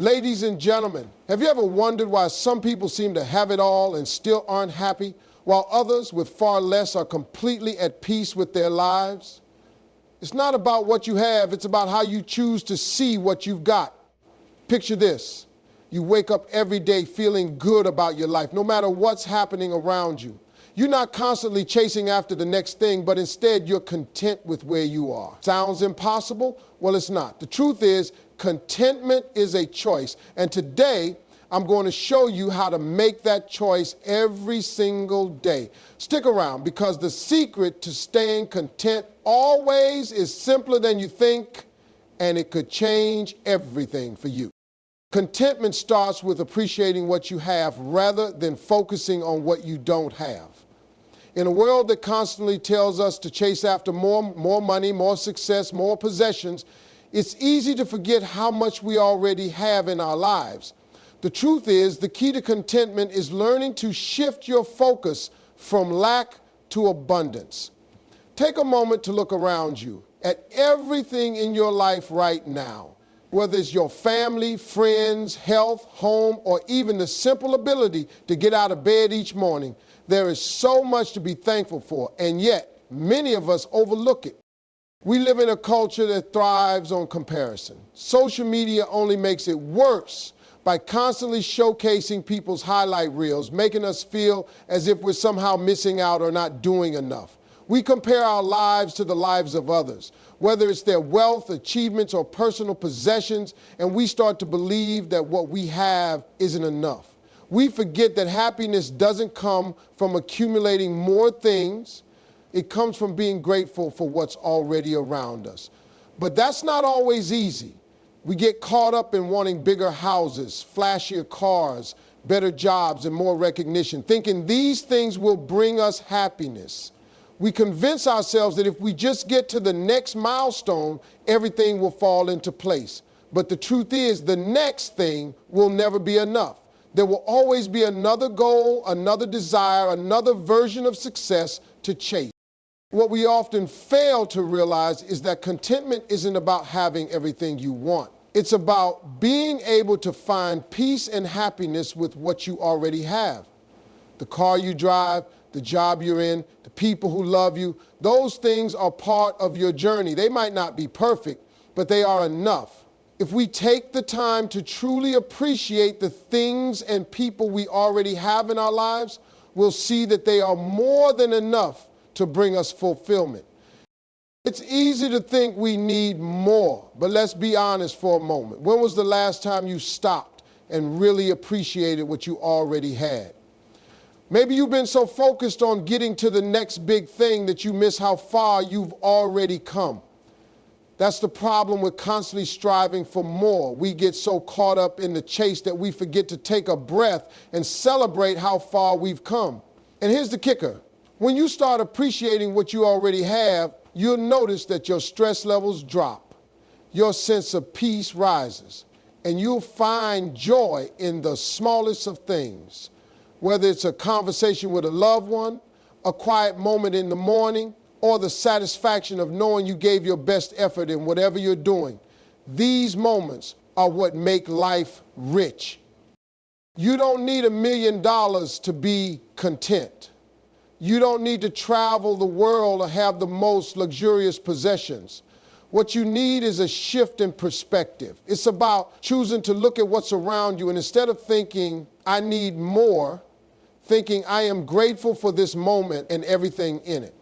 Ladies and gentlemen, have you ever wondered why some people seem to have it all and still aren't happy, while others with far less are completely at peace with their lives? It's not about what you have, it's about how you choose to see what you've got. Picture this. You wake up every day feeling good about your life, no matter what's happening around you. You're not constantly chasing after the next thing, but instead you're content with where you are. Sounds impossible? Well, it's not. The truth is, contentment is a choice. And today, I'm going to show you how to make that choice every single day. Stick around, because the secret to staying content always is simpler than you think, and it could change everything for you. Contentment starts with appreciating what you have rather than focusing on what you don't have. In a world that constantly tells us to chase after more money, more success, more possessions, it's easy to forget how much we already have in our lives. The truth is, the key to contentment is learning to shift your focus from lack to abundance. Take a moment to look around you at everything in your life right now. Whether it's your family, friends, health, home, or even the simple ability to get out of bed each morning, there is so much to be thankful for, and yet many of us overlook it. We live in a culture that thrives on comparison. Social media only makes it worse by constantly showcasing people's highlight reels, making us feel as if we're somehow missing out or not doing enough. We compare our lives to the lives of others, whether it's their wealth, achievements, or personal possessions, and we start to believe that what we have isn't enough. We forget that happiness doesn't come from accumulating more things. It comes from being grateful for what's already around us. But that's not always easy. We get caught up in wanting bigger houses, flashier cars, better jobs, and more recognition, thinking these things will bring us happiness. We convince ourselves that if we just get to the next milestone, everything will fall into place. But the truth is, the next thing will never be enough. There will always be another goal, another desire, another version of success to chase. What we often fail to realize is that contentment isn't about having everything you want. It's about being able to find peace and happiness with what you already have. The car you drive, the job you're in, the people who love you, those things are part of your journey. They might not be perfect, but they are enough. If we take the time to truly appreciate the things and people we already have in our lives, we'll see that they are more than enough to bring us fulfillment. It's easy to think we need more, but let's be honest for a moment. When was the last time you stopped and really appreciated what you already had? Maybe you've been so focused on getting to the next big thing that you miss how far you've already come. That's the problem with constantly striving for more. We get so caught up in the chase that we forget to take a breath and celebrate how far we've come. And here's the kicker. When you start appreciating what you already have, you'll notice that your stress levels drop, your sense of peace rises, and you'll find joy in the smallest of things. Whether it's a conversation with a loved one, a quiet moment in the morning, or the satisfaction of knowing you gave your best effort in whatever you're doing. These moments are what make life rich. You don't need $1 million to be content. You don't need to travel the world or have the most luxurious possessions. What you need is a shift in perspective. It's about choosing to look at what's around you, and instead of thinking, I need more, thinking, I am grateful for this moment and everything in it.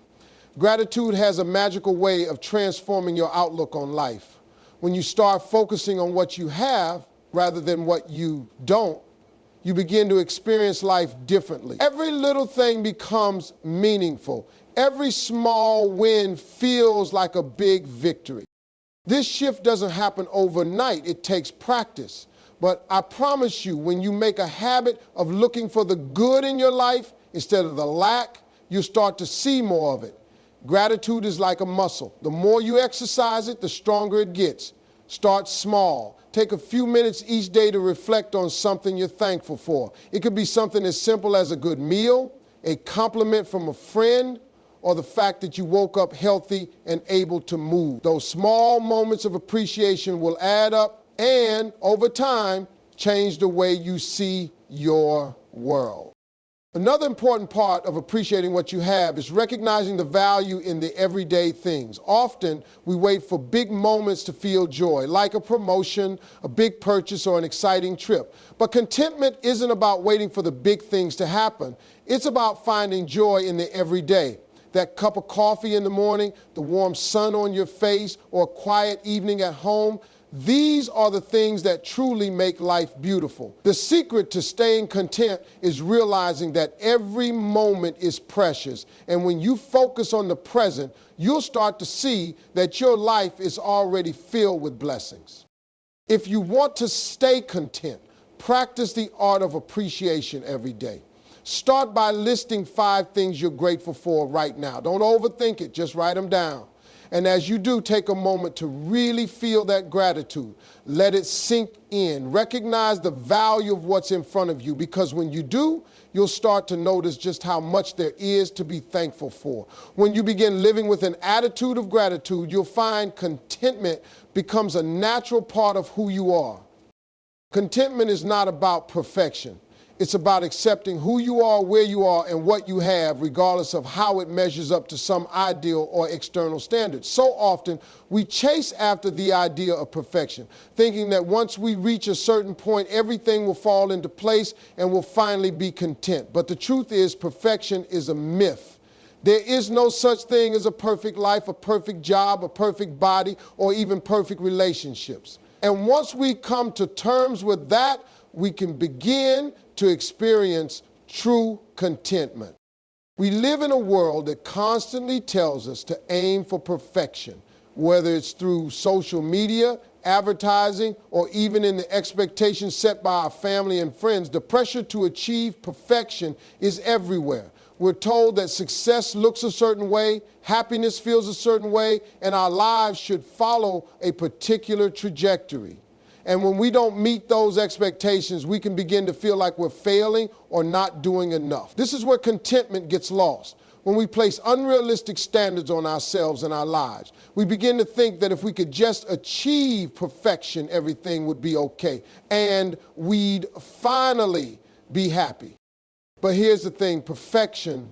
Gratitude has a magical way of transforming your outlook on life. When you start focusing on what you have rather than what you don't, you begin to experience life differently. Every little thing becomes meaningful. Every small win feels like a big victory. This shift doesn't happen overnight. It takes practice. But I promise you, when you make a habit of looking for the good in your life instead of the lack, you start to see more of it. Gratitude is like a muscle. The more you exercise it, the stronger it gets. Start small. Take a few minutes each day to reflect on something you're thankful for. It could be something as simple as a good meal, a compliment from a friend, or the fact that you woke up healthy and able to move. Those small moments of appreciation will add up and over time, change the way you see your world. Another important part of appreciating what you have is recognizing the value in the everyday things. Often, we wait for big moments to feel joy, like a promotion, a big purchase, or an exciting trip. But contentment isn't about waiting for the big things to happen. It's about finding joy in the everyday. That cup of coffee in the morning, the warm sun on your face, or a quiet evening at home. These are the things that truly make life beautiful. The secret to staying content is realizing that every moment is precious. And when you focus on the present, you'll start to see that your life is already filled with blessings. If you want to stay content, practice the art of appreciation every day. Start by listing 5 things you're grateful for right now. Don't overthink it, just write them down. And as you do, take a moment to really feel that gratitude. Let it sink in. Recognize the value of what's in front of you, because when you do, you'll start to notice just how much there is to be thankful for. When you begin living with an attitude of gratitude, you'll find contentment becomes a natural part of who you are. Contentment is not about perfection. It's about accepting who you are, where you are, and what you have, regardless of how it measures up to some ideal or external standard. So often, we chase after the idea of perfection, thinking that once we reach a certain point, everything will fall into place and we'll finally be content. But the truth is, perfection is a myth. There is no such thing as a perfect life, a perfect job, a perfect body, or even perfect relationships. And once we come to terms with that, we can begin to experience true contentment. We live in a world that constantly tells us to aim for perfection, whether it's through social media, advertising, or even in the expectations set by our family and friends. The pressure to achieve perfection is everywhere. We're told that success looks a certain way, happiness feels a certain way, and our lives should follow a particular trajectory. And when we don't meet those expectations, we can begin to feel like we're failing or not doing enough. This is where contentment gets lost. When we place unrealistic standards on ourselves and our lives, we begin to think that if we could just achieve perfection, everything would be okay, and we'd finally be happy. But here's the thing, perfection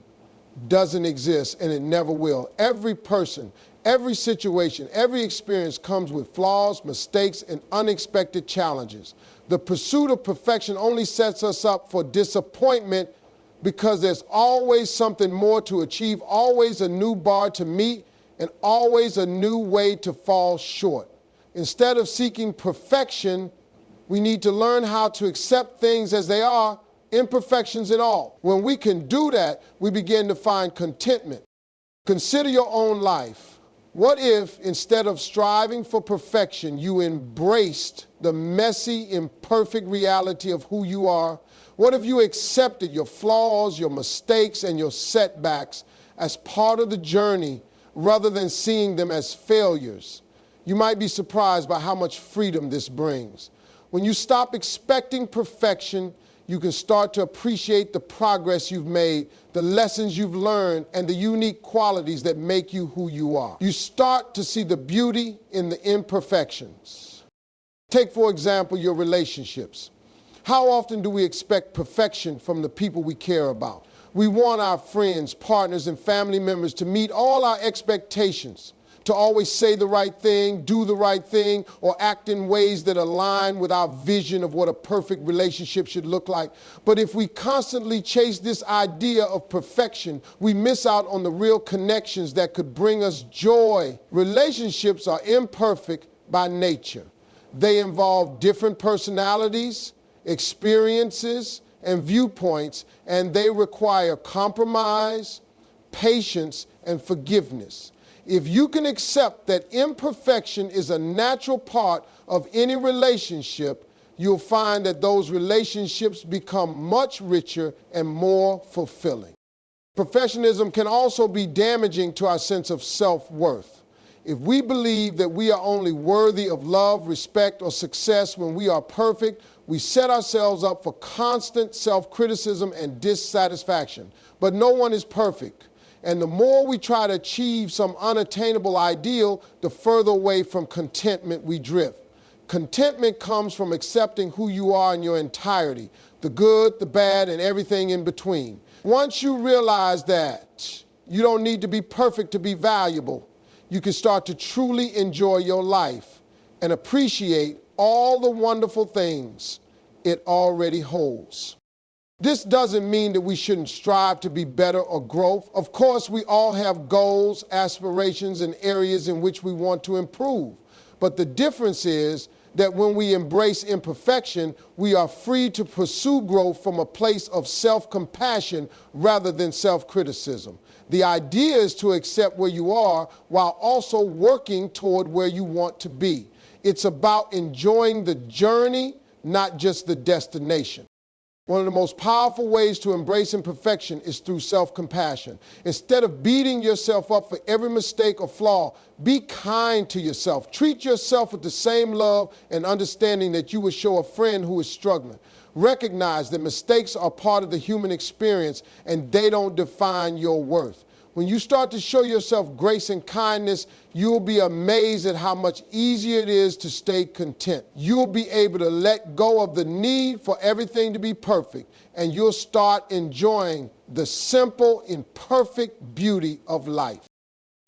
doesn't exist, and it never will. Every person, every situation, every experience comes with flaws, mistakes, and unexpected challenges. The pursuit of perfection only sets us up for disappointment, because there's always something more to achieve, always a new bar to meet, and always a new way to fall short. Instead of seeking perfection, we need to learn how to accept things as they are, imperfections and all. When we can do that, we begin to find contentment. Consider your own life. What if, instead of striving for perfection, you embraced the messy, imperfect reality of who you are? What if you accepted your flaws, your mistakes, and your setbacks as part of the journey rather than seeing them as failures? You might be surprised by how much freedom this brings. When you stop expecting perfection, you can start to appreciate the progress you've made, the lessons you've learned, and the unique qualities that make you who you are. You start to see the beauty in the imperfections. Take, for example, your relationships. How often do we expect perfection from the people we care about? We want our friends, partners, and family members to meet all our expectations, to always say the right thing, do the right thing, or act in ways that align with our vision of what a perfect relationship should look like. But if we constantly chase this idea of perfection, we miss out on the real connections that could bring us joy. Relationships are imperfect by nature. They involve different personalities, experiences, and viewpoints, and they require compromise, patience, and forgiveness. If you can accept that imperfection is a natural part of any relationship, you'll find that those relationships become much richer and more fulfilling. Perfectionism can also be damaging to our sense of self-worth. If we believe that we are only worthy of love, respect, or success when we are perfect, we set ourselves up for constant self-criticism and dissatisfaction. But no one is perfect. And the more we try to achieve some unattainable ideal, the further away from contentment we drift. Contentment comes from accepting who you are in your entirety, the good, the bad, and everything in between. Once you realize that you don't need to be perfect to be valuable, you can start to truly enjoy your life and appreciate all the wonderful things it already holds. This doesn't mean that we shouldn't strive to be better or grow. Of course, we all have goals, aspirations, and areas in which we want to improve. But the difference is that when we embrace imperfection, we are free to pursue growth from a place of self-compassion rather than self-criticism. The idea is to accept where you are while also working toward where you want to be. It's about enjoying the journey, not just the destination. One of the most powerful ways to embrace imperfection is through self-compassion. Instead of beating yourself up for every mistake or flaw, be kind to yourself. Treat yourself with the same love and understanding that you would show a friend who is struggling. Recognize that mistakes are part of the human experience and they don't define your worth. When you start to show yourself grace and kindness, you'll be amazed at how much easier it is to stay content. You'll be able to let go of the need for everything to be perfect, and you'll start enjoying the simple, imperfect beauty of life.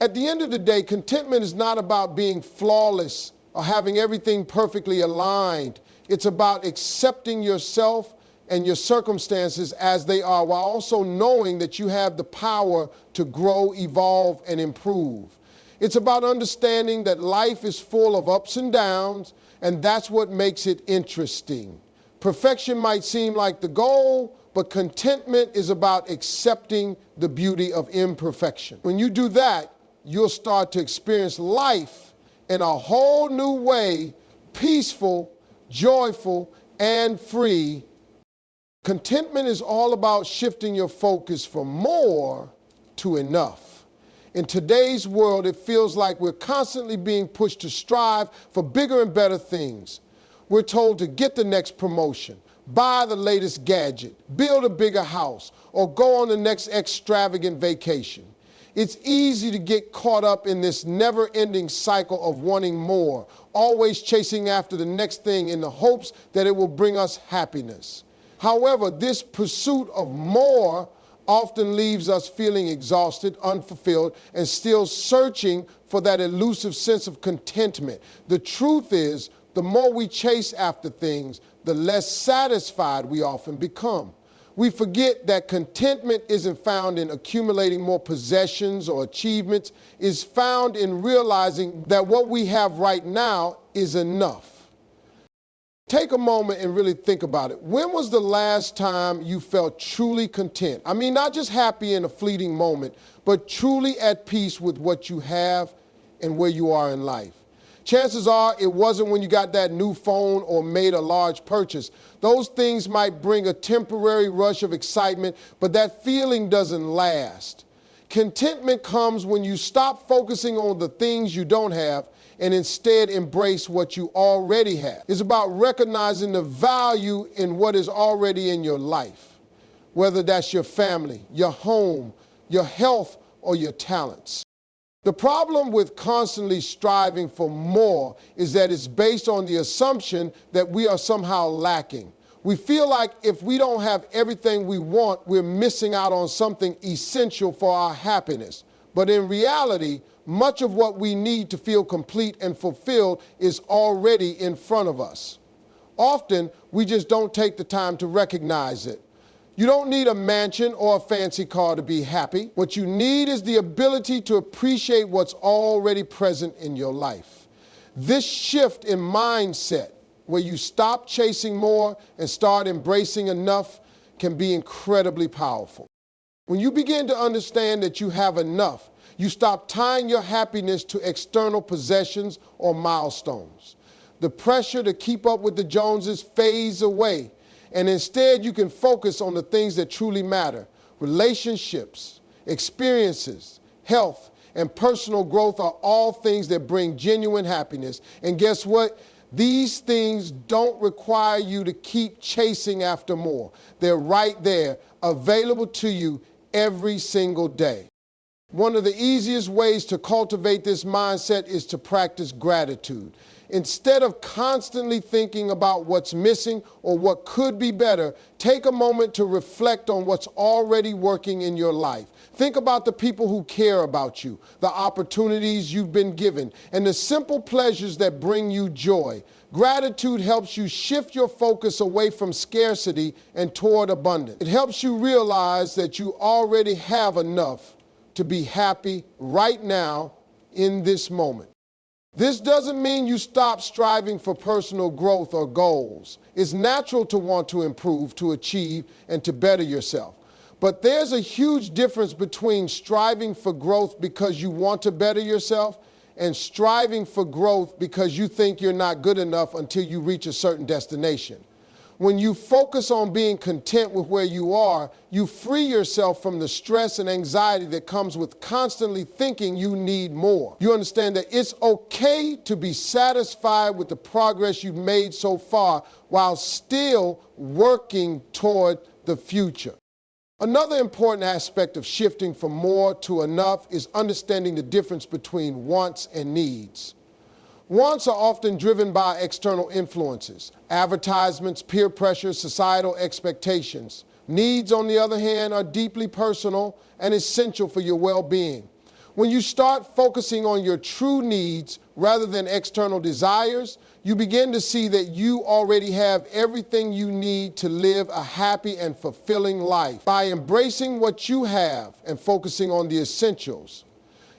At the end of the day, contentment is not about being flawless or having everything perfectly aligned. It's about accepting yourself and your circumstances as they are, while also knowing that you have the power to grow, evolve, and improve. It's about understanding that life is full of ups and downs, and that's what makes it interesting. Perfection might seem like the goal, but contentment is about accepting the beauty of imperfection. When you do that, you'll start to experience life in a whole new way, peaceful, joyful, and free. Contentment is all about shifting your focus from more to enough. In today's world, it feels like we're constantly being pushed to strive for bigger and better things. We're told to get the next promotion, buy the latest gadget, build a bigger house, or go on the next extravagant vacation. It's easy to get caught up in this never-ending cycle of wanting more, always chasing after the next thing in the hopes that it will bring us happiness. However, this pursuit of more often leaves us feeling exhausted, unfulfilled, and still searching for that elusive sense of contentment. The truth is, the more we chase after things, the less satisfied we often become. We forget that contentment isn't found in accumulating more possessions or achievements. It's found in realizing that what we have right now is enough. Take a moment and really think about it. When was the last time you felt truly content? I mean, not just happy in a fleeting moment, but truly at peace with what you have and where you are in life. Chances are it wasn't when you got that new phone or made a large purchase. Those things might bring a temporary rush of excitement, but that feeling doesn't last. Contentment comes when you stop focusing on the things you don't have and instead embrace what you already have. It's about recognizing the value in what is already in your life, whether that's your family, your home, your health, or your talents. The problem with constantly striving for more is that it's based on the assumption that we are somehow lacking. We feel like if we don't have everything we want, we're missing out on something essential for our happiness. But in reality, much of what we need to feel complete and fulfilled is already in front of us. Often, we just don't take the time to recognize it. You don't need a mansion or a fancy car to be happy. What you need is the ability to appreciate what's already present in your life. This shift in mindset, where you stop chasing more and start embracing enough, can be incredibly powerful. When you begin to understand that you have enough, you stop tying your happiness to external possessions or milestones. The pressure to keep up with the Joneses fades away, and instead you can focus on the things that truly matter. Relationships, experiences, health, and personal growth are all things that bring genuine happiness. And guess what? These things don't require you to keep chasing after more. They're right there, available to you every single day. One of the easiest ways to cultivate this mindset is to practice gratitude. Instead of constantly thinking about what's missing or what could be better, take a moment to reflect on what's already working in your life. Think about the people who care about you, the opportunities you've been given, and the simple pleasures that bring you joy. Gratitude helps you shift your focus away from scarcity and toward abundance. It helps you realize that you already have enough to be happy right now in this moment. This doesn't mean you stop striving for personal growth or goals. It's natural to want to improve, to achieve, and to better yourself. But there's a huge difference between striving for growth because you want to better yourself and striving for growth because you think you're not good enough until you reach a certain destination. When you focus on being content with where you are, you free yourself from the stress and anxiety that comes with constantly thinking you need more. You understand that it's okay to be satisfied with the progress you've made so far while still working toward the future. Another important aspect of shifting from more to enough is understanding the difference between wants and needs. Wants are often driven by external influences, advertisements, peer pressure, societal expectations. Needs, on the other hand, are deeply personal and essential for your well-being. When you start focusing on your true needs rather than external desires, you begin to see that you already have everything you need to live a happy and fulfilling life. By embracing what you have and focusing on the essentials,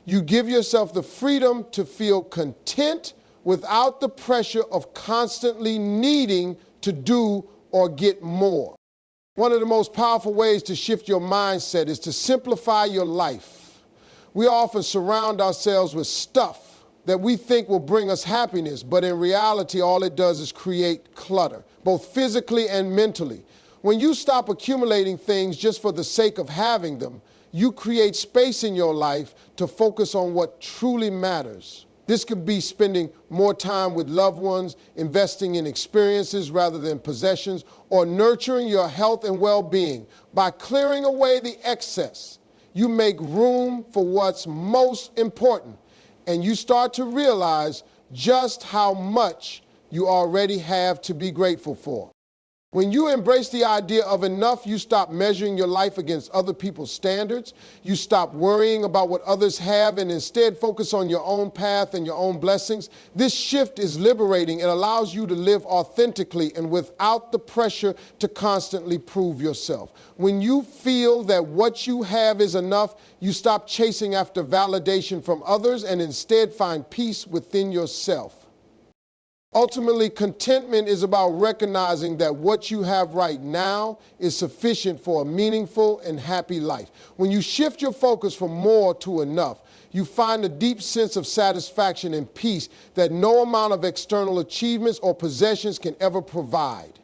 you give yourself the freedom to feel content without the pressure of constantly needing to do or get more. One of the most powerful ways to shift your mindset is to simplify your life. We often surround ourselves with stuff that we think will bring us happiness, but in reality, all it does is create clutter, both physically and mentally. When you stop accumulating things just for the sake of having them, you create space in your life to focus on what truly matters. This could be spending more time with loved ones, investing in experiences rather than possessions, or nurturing your health and well-being. By clearing away the excess, you make room for what's most important, and you start to realize just how much you already have to be grateful for. When you embrace the idea of enough, you stop measuring your life against other people's standards. You stop worrying about what others have and instead focus on your own path and your own blessings. This shift is liberating. It allows you to live authentically and without the pressure to constantly prove yourself. When you feel that what you have is enough, you stop chasing after validation from others and instead find peace within yourself. Ultimately, contentment is about recognizing that what you have right now is sufficient for a meaningful and happy life. When you shift your focus from more to enough, you find a deep sense of satisfaction and peace that no amount of external achievements or possessions can ever provide.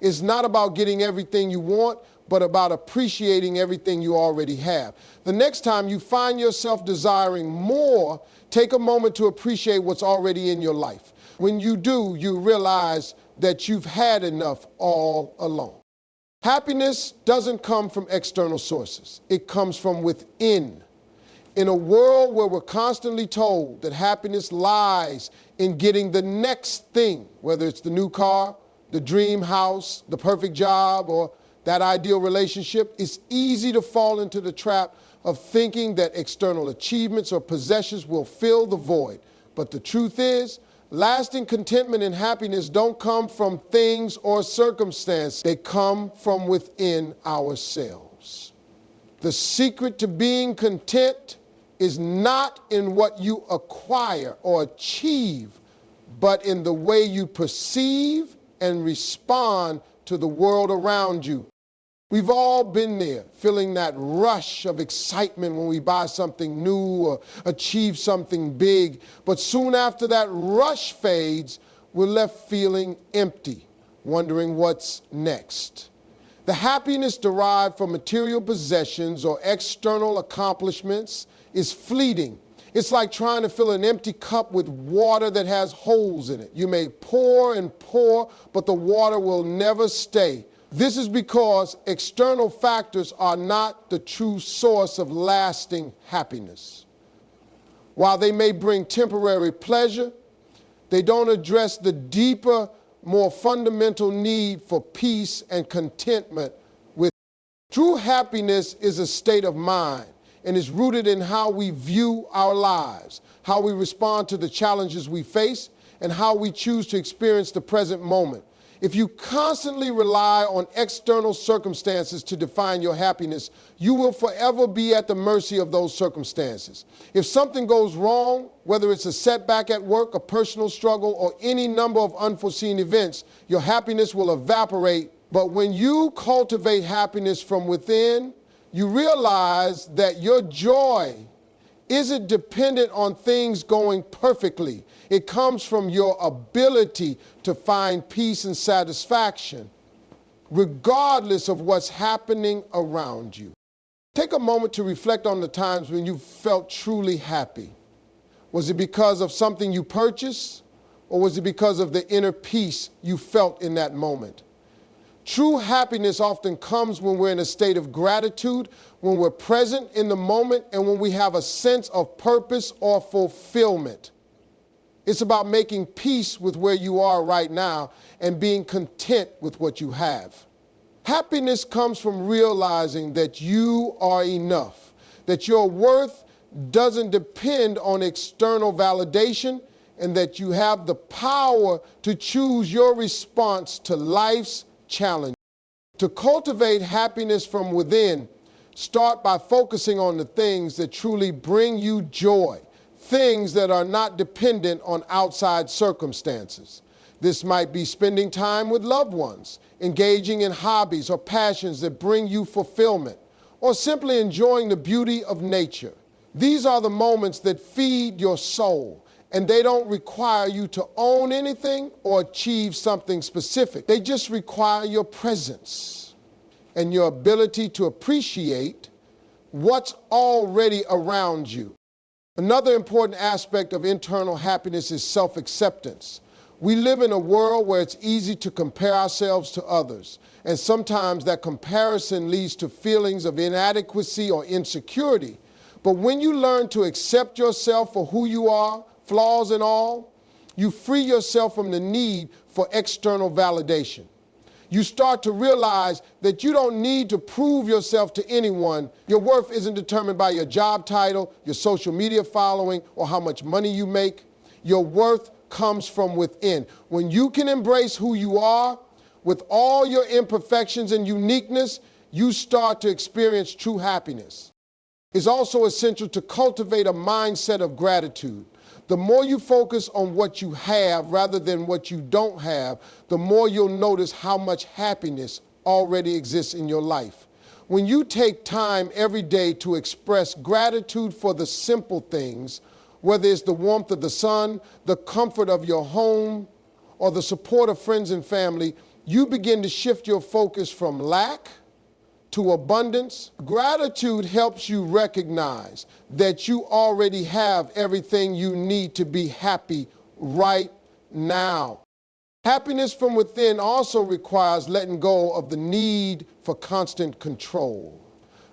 It's not about getting everything you want, but about appreciating everything you already have. The next time you find yourself desiring more, take a moment to appreciate what's already in your life. When you do, you realize that you've had enough all along. Happiness doesn't come from external sources. It comes from within. In a world where we're constantly told that happiness lies in getting the next thing, whether it's the new car, the dream house, the perfect job, or that ideal relationship, it's easy to fall into the trap of thinking that external achievements or possessions will fill the void. But the truth is, lasting contentment and happiness don't come from things or circumstances. They come from within ourselves. The secret to being content is not in what you acquire or achieve, but in the way you perceive and respond to the world around you. We've all been there, feeling that rush of excitement when we buy something new or achieve something big. But soon after that rush fades, we're left feeling empty, wondering what's next. The happiness derived from material possessions or external accomplishments is fleeting. It's like trying to fill an empty cup with water that has holes in it. You may pour and pour, but the water will never stay. This is because external factors are not the true source of lasting happiness. While they may bring temporary pleasure, They don't address the deeper, more fundamental need for peace and contentment with. True happiness is a state of mind and is rooted in how we view our lives, how we respond to the challenges we face, and how we choose to experience the present moment. If you constantly rely on external circumstances to define your happiness, you will forever be at the mercy of those circumstances. If something goes wrong, whether it's a setback at work, a personal struggle, or any number of unforeseen events, your happiness will evaporate. But when you cultivate happiness from within, you realize that your joy isn't dependent on things going perfectly. It comes from your ability to find peace and satisfaction, regardless of what's happening around you. Take a moment to reflect on the times when you felt truly happy. Was it because of something you purchased, or was it because of the inner peace you felt in that moment? True happiness often comes when we're in a state of gratitude, when we're present in the moment, and when we have a sense of purpose or fulfillment. It's about making peace with where you are right now and being content with what you have. Happiness comes from realizing that you are enough, that your worth doesn't depend on external validation, and that you have the power to choose your response to life's challenge. To cultivate happiness from within, start by focusing on the things that truly bring you joy, things that are not dependent on outside circumstances. This might be spending time with loved ones, engaging in hobbies or passions that bring you fulfillment, or simply enjoying the beauty of nature. These are the moments that feed your soul, and they don't require you to own anything or achieve something specific. They just require your presence and your ability to appreciate what's already around you. Another important aspect of internal happiness is self-acceptance. We live in a world where it's easy to compare ourselves to others, and sometimes that comparison leads to feelings of inadequacy or insecurity. But when you learn to accept yourself for who you are, flaws and all, you free yourself from the need for external validation. You start to realize that you don't need to prove yourself to anyone. Your worth isn't determined by your job title, your social media following, or how much money you make. Your worth comes from within. When you can embrace who you are with all your imperfections and uniqueness, you start to experience true happiness. It's also essential to cultivate a mindset of gratitude. The more you focus on what you have rather than what you don't have, the more you'll notice how much happiness already exists in your life. When you take time every day to express gratitude for the simple things, whether it's the warmth of the sun, the comfort of your home, or the support of friends and family, you begin to shift your focus from lack to abundance. Gratitude helps you recognize that you already have everything you need to be happy right now. Happiness from within also requires letting go of the need for constant control.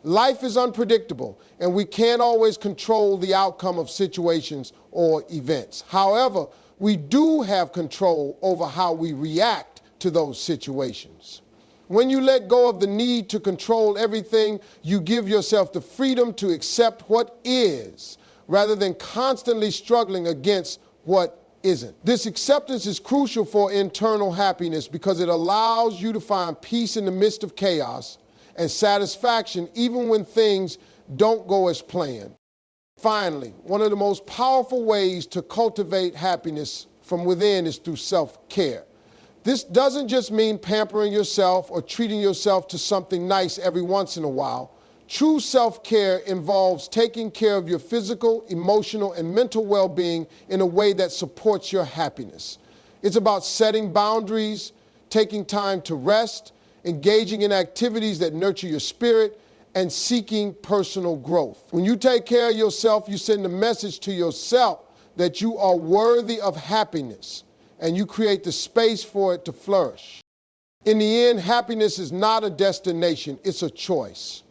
Life is unpredictable, and we can't always control the outcome of situations or events. However, we do have control over how we react to those situations. When you let go of the need to control everything, you give yourself the freedom to accept what is, rather than constantly struggling against what isn't. This acceptance is crucial for internal happiness because it allows you to find peace in the midst of chaos and satisfaction even when things don't go as planned. Finally, one of the most powerful ways to cultivate happiness from within is through self-care. This doesn't just mean pampering yourself or treating yourself to something nice every once in a while. True self-care involves taking care of your physical, emotional, and mental well-being in a way that supports your happiness. It's about setting boundaries, taking time to rest, engaging in activities that nurture your spirit, and seeking personal growth. When you take care of yourself, you send a message to yourself that you are worthy of happiness, and you create the space for it to flourish. In the end, happiness is not a destination, it's a choice.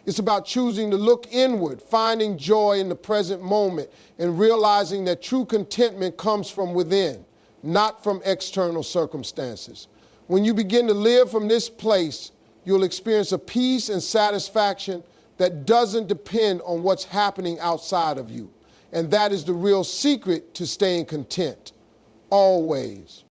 It's about choosing to look inward, finding joy in the present moment, and realizing that true contentment comes from within. not from external circumstances. When you begin to live from this place, you'll experience a peace and satisfaction that doesn't depend on what's happening outside of you. And that is the real secret to staying content, always.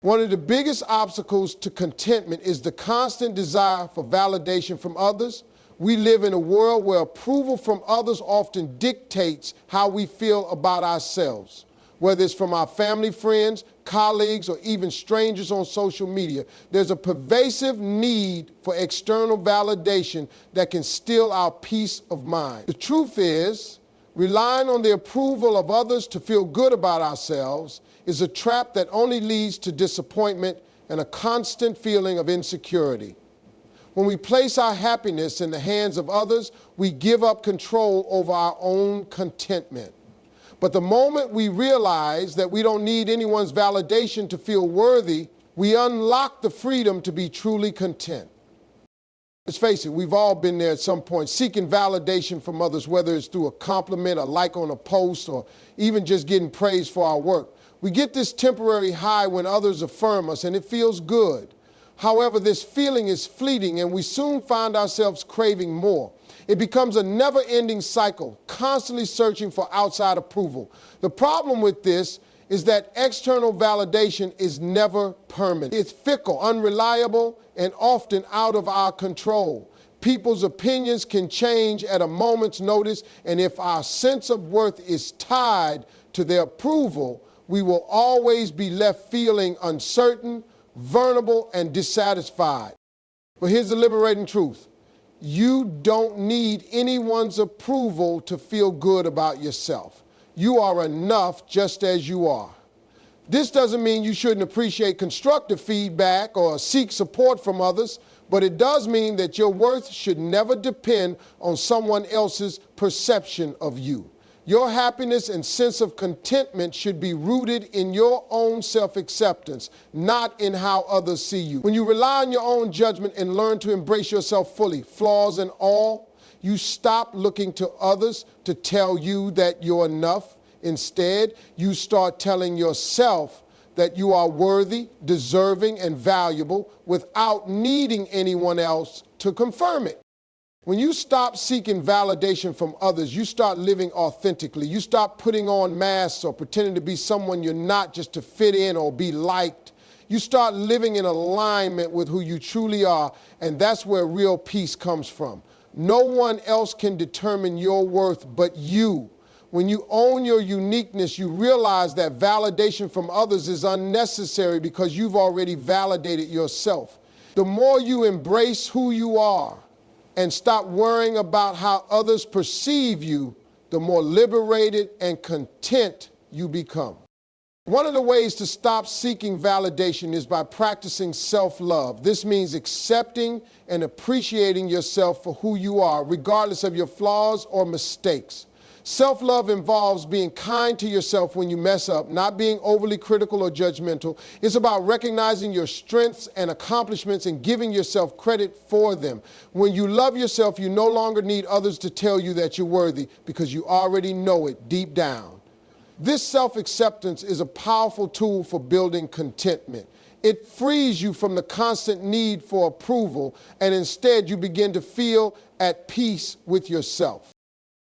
One of the biggest obstacles to contentment is the constant desire for validation from others. We live in a world where approval from others often dictates how we feel about ourselves. Whether it's from our family, friends, colleagues, or even strangers on social media, there's a pervasive need for external validation that can steal our peace of mind. The truth is, relying on the approval of others to feel good about ourselves is a trap that only leads to disappointment and a constant feeling of insecurity. When we place our happiness in the hands of others, we give up control over our own contentment. But the moment we realize that we don't need anyone's validation to feel worthy, we unlock the freedom to be truly content. Let's face it, we've all been there at some point, seeking validation from others, whether it's through a compliment, a like on a post, or even just getting praise for our work. We get this temporary high when others affirm us, and it feels good. However, this feeling is fleeting, and we soon find ourselves craving more. It becomes a never-ending cycle, constantly searching for outside approval. The problem with this is that external validation is never permanent. It's fickle, unreliable, and often out of our control. People's opinions can change at a moment's notice, and if our sense of worth is tied to their approval, we will always be left feeling uncertain, vulnerable, and dissatisfied. But here's the liberating truth. You don't need anyone's approval to feel good about yourself. You are enough just as you are. This doesn't mean you shouldn't appreciate constructive feedback or seek support from others, but it does mean that your worth should never depend on someone else's perception of you. Your happiness and sense of contentment should be rooted in your own self-acceptance, not in how others see you. When you rely on your own judgment and learn to embrace yourself fully, flaws and all, you stop looking to others to tell you that you're enough. Instead, you start telling yourself that you are worthy, deserving, and valuable without needing anyone else to confirm it. When you stop seeking validation from others, you start living authentically. You stop putting on masks or pretending to be someone you're not just to fit in or be liked. You start living in alignment with who you truly are, and that's where real peace comes from. No one else can determine your worth but you. When you own your uniqueness, you realize that validation from others is unnecessary because you've already validated yourself. The more you embrace who you are and stop worrying about how others perceive you, the more liberated and content you become. One of the ways to stop seeking validation is by practicing self-love. This means accepting and appreciating yourself for who you are, regardless of your flaws or mistakes. Self-love involves being kind to yourself when you mess up, not being overly critical or judgmental. It's about recognizing your strengths and accomplishments and giving yourself credit for them. When you love yourself, you no longer need others to tell you that you're worthy because you already know it deep down. This self-acceptance is a powerful tool for building contentment. It frees you from the constant need for approval, and instead you begin to feel at peace with yourself.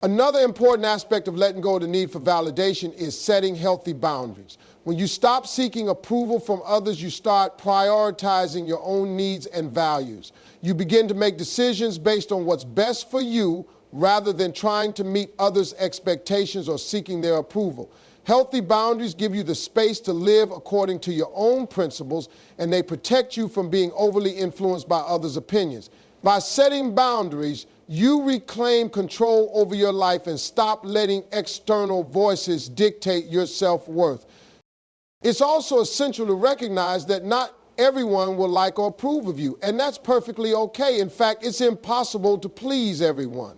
Another important aspect of letting go of the need for validation is setting healthy boundaries. When you stop seeking approval from others, you start prioritizing your own needs and values. You begin to make decisions based on what's best for you rather than trying to meet others' expectations or seeking their approval. Healthy boundaries give you the space to live according to your own principles, and they protect you from being overly influenced by others' opinions. By setting boundaries, you reclaim control over your life and stop letting external voices dictate your self-worth. It's also essential to recognize that not everyone will like or approve of you, and that's perfectly okay. In fact, it's impossible to please everyone.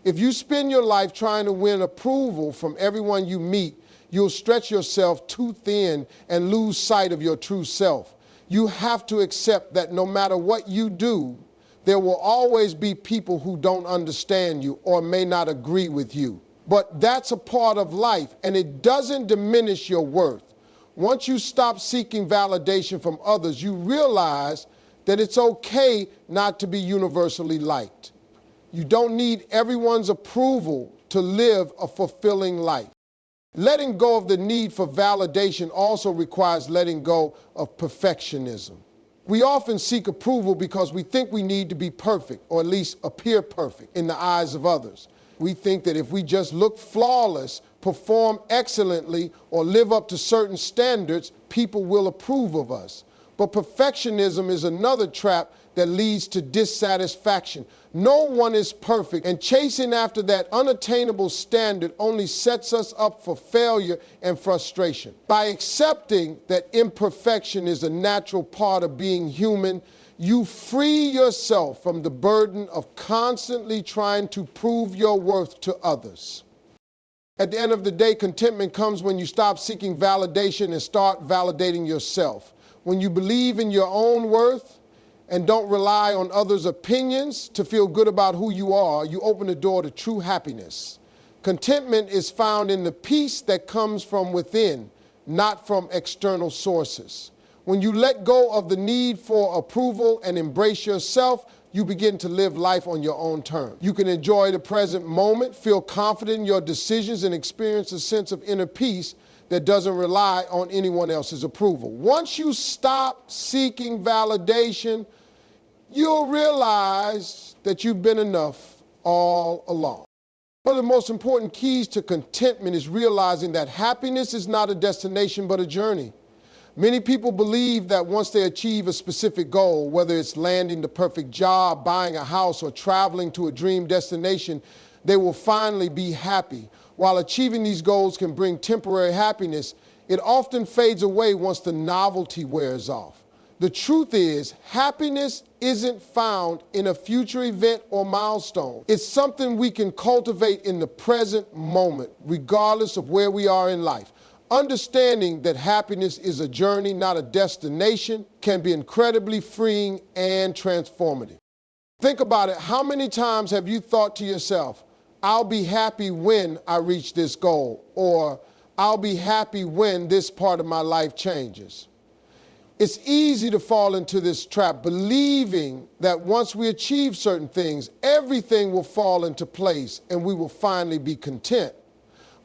If you spend your life trying to win approval from everyone you meet, you'll stretch yourself too thin and lose sight of your true self. You have to accept that no matter what you do, there will always be people who don't understand you or may not agree with you. But that's a part of life, and it doesn't diminish your worth. Once you stop seeking validation from others, you realize that it's okay not to be universally liked. You don't need everyone's approval to live a fulfilling life. Letting go of the need for validation also requires letting go of perfectionism. We often seek approval because we think we need to be perfect, or at least appear perfect in the eyes of others. We think that if we just look flawless, perform excellently, or live up to certain standards, people will approve of us. But perfectionism is another trap that leads to dissatisfaction. No one is perfect, and chasing after that unattainable standard only sets us up for failure and frustration. By accepting that imperfection is a natural part of being human, you free yourself from the burden of constantly trying to prove your worth to others. At the end of the day, contentment comes when you stop seeking validation and start validating yourself. When you believe in your own worth and don't rely on others' opinions to feel good about who you are, you open the door to true happiness. Contentment is found in the peace that comes from within, not from external sources. When you let go of the need for approval and embrace yourself, you begin to live life on your own terms. You can enjoy the present moment, feel confident in your decisions, and experience a sense of inner peace that doesn't rely on anyone else's approval. Once you stop seeking validation, you'll realize that you've been enough all along. One of the most important keys to contentment is realizing that happiness is not a destination but a journey. Many people believe that once they achieve a specific goal, whether it's landing the perfect job, buying a house, or traveling to a dream destination, they will finally be happy. While achieving these goals can bring temporary happiness, it often fades away once the novelty wears off. The truth is, happiness isn't found in a future event or milestone. It's something we can cultivate in the present moment, regardless of where we are in life. Understanding that happiness is a journey, not a destination, can be incredibly freeing and transformative. Think about it. How many times have you thought to yourself, I'll be happy when I reach this goal, or I'll be happy when this part of my life changes? It's easy to fall into this trap, believing that once we achieve certain things, everything will fall into place and we will finally be content.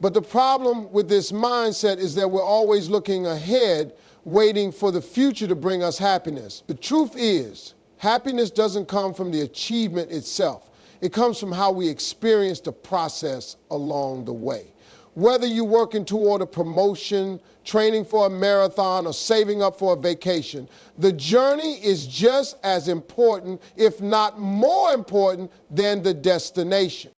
But the problem with this mindset is that we're always looking ahead, waiting for the future to bring us happiness. The truth is, happiness doesn't come from the achievement itself. It comes from how we experience the process along the way. Whether you're working toward a promotion, training for a marathon, or saving up for a vacation, the journey is just as important, if not more important, than the destination.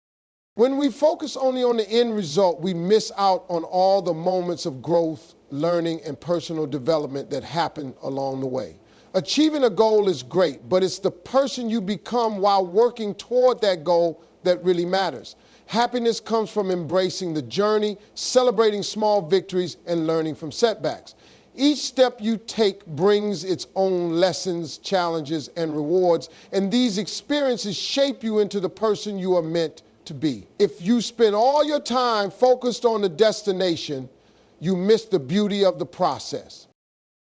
When we focus only on the end result, we miss out on all the moments of growth, learning, and personal development that happen along the way. Achieving a goal is great, but it's the person you become while working toward that goal that really matters. Happiness comes from embracing the journey, celebrating small victories, and learning from setbacks. Each step you take brings its own lessons, challenges, and rewards, and these experiences shape you into the person you are meant to be. If you spend all your time focused on the destination, you miss the beauty of the process.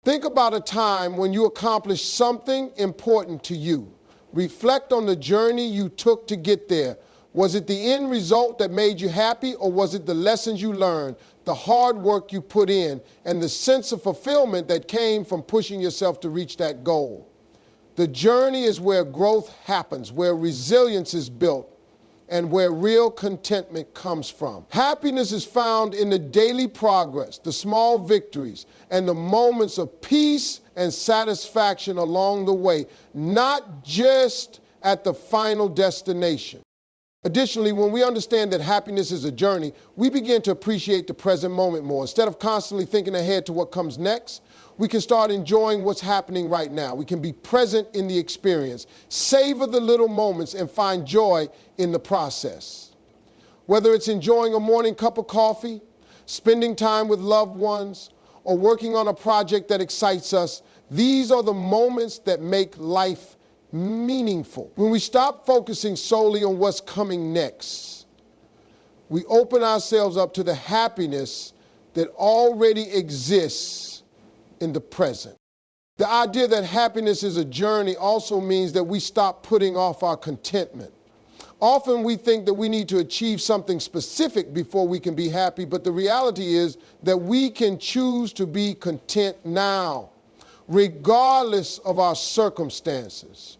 Think about a time when you accomplished something important to you. Reflect on the journey you took to get there. Was it the end result that made you happy, or was it the lessons you learned, the hard work you put in, and the sense of fulfillment that came from pushing yourself to reach that goal? The journey is where growth happens, where resilience is built, and where real contentment comes from. Happiness is found in the daily progress, the small victories, and the moments of peace and satisfaction along the way, not just at the final destination. Additionally, when we understand that happiness is a journey, we begin to appreciate the present moment more. Instead of constantly thinking ahead to what comes next, we can start enjoying what's happening right now. We can be present in the experience, savor the little moments, and find joy in the process. Whether it's enjoying a morning cup of coffee, spending time with loved ones, or working on a project that excites us, these are the moments that make life meaningful. When we stop focusing solely on what's coming next, we open ourselves up to the happiness that already exists in the present. The idea that happiness is a journey also means that we stop putting off our contentment. Often we think that we need to achieve something specific before we can be happy, but the reality is that we can choose to be content now, regardless of our circumstances.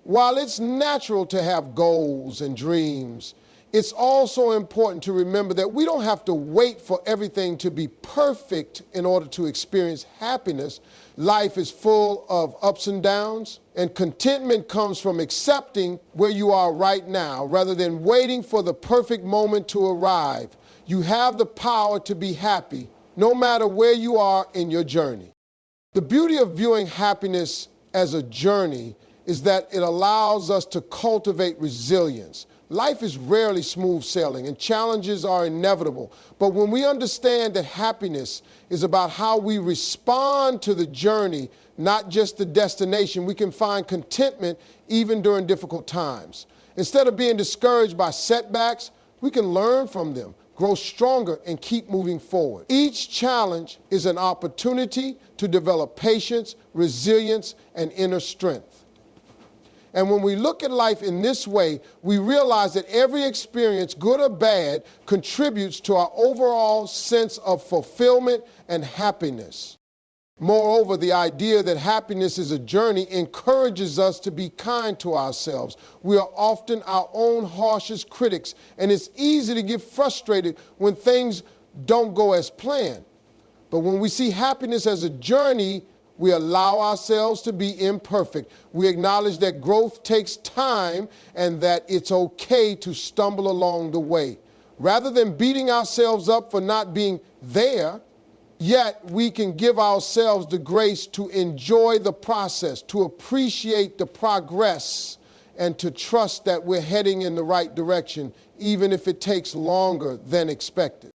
While it's natural to have goals and dreams, it's also important to remember that we don't have to wait for everything to be perfect in order to experience happiness. Life is full of ups and downs, and contentment comes from accepting where you are right now rather than waiting for the perfect moment to arrive. You have the power to be happy no matter where you are in your journey. The beauty of viewing happiness as a journey is that it allows us to cultivate resilience. Life is rarely smooth sailing and challenges are inevitable. But when we understand that happiness is about how we respond to the journey, not just the destination, we can find contentment even during difficult times. Instead of being discouraged by setbacks, we can learn from them, grow stronger, and keep moving forward. Each challenge is an opportunity to develop patience, resilience, and inner strength. And when we look at life in this way, we realize that every experience, good or bad, contributes to our overall sense of fulfillment and happiness. Moreover, the idea that happiness is a journey encourages us to be kind to ourselves. We are often our own harshest critics, and it's easy to get frustrated when things don't go as planned. But when we see happiness as a journey, we allow ourselves to be imperfect. We acknowledge that growth takes time and that it's okay to stumble along the way. Rather than beating ourselves up for not being there, yet we can give ourselves the grace to enjoy the process, to appreciate the progress, and to trust that we're heading in the right direction, even if it takes longer than expected.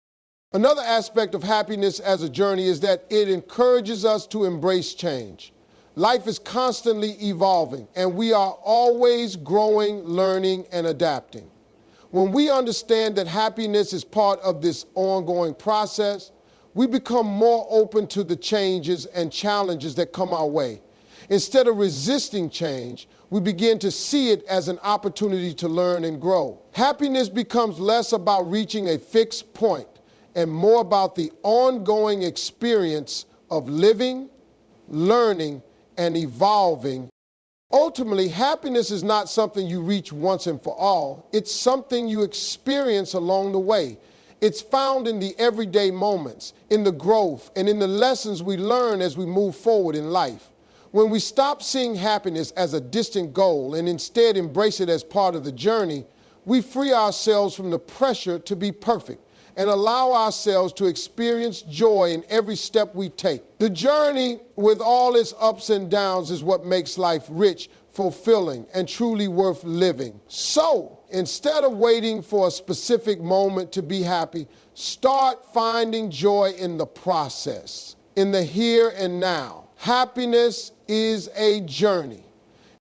Another aspect of happiness as a journey is that it encourages us to embrace change. Life is constantly evolving, and we are always growing, learning, and adapting. When we understand that happiness is part of this ongoing process, we become more open to the changes and challenges that come our way. Instead of resisting change, we begin to see it as an opportunity to learn and grow. Happiness becomes less about reaching a fixed point and more about the ongoing experience of living, learning, and evolving. Ultimately, happiness is not something you reach once and for all. It's something you experience along the way. It's found in the everyday moments, in the growth, and in the lessons we learn as we move forward in life. When we stop seeing happiness as a distant goal and instead embrace it as part of the journey, we free ourselves from the pressure to be perfect and allow ourselves to experience joy in every step we take. The journey, with all its ups and downs, is what makes life rich, fulfilling, and truly worth living. So, instead of waiting for a specific moment to be happy, start finding joy in the process, in the here and now. Happiness is a journey,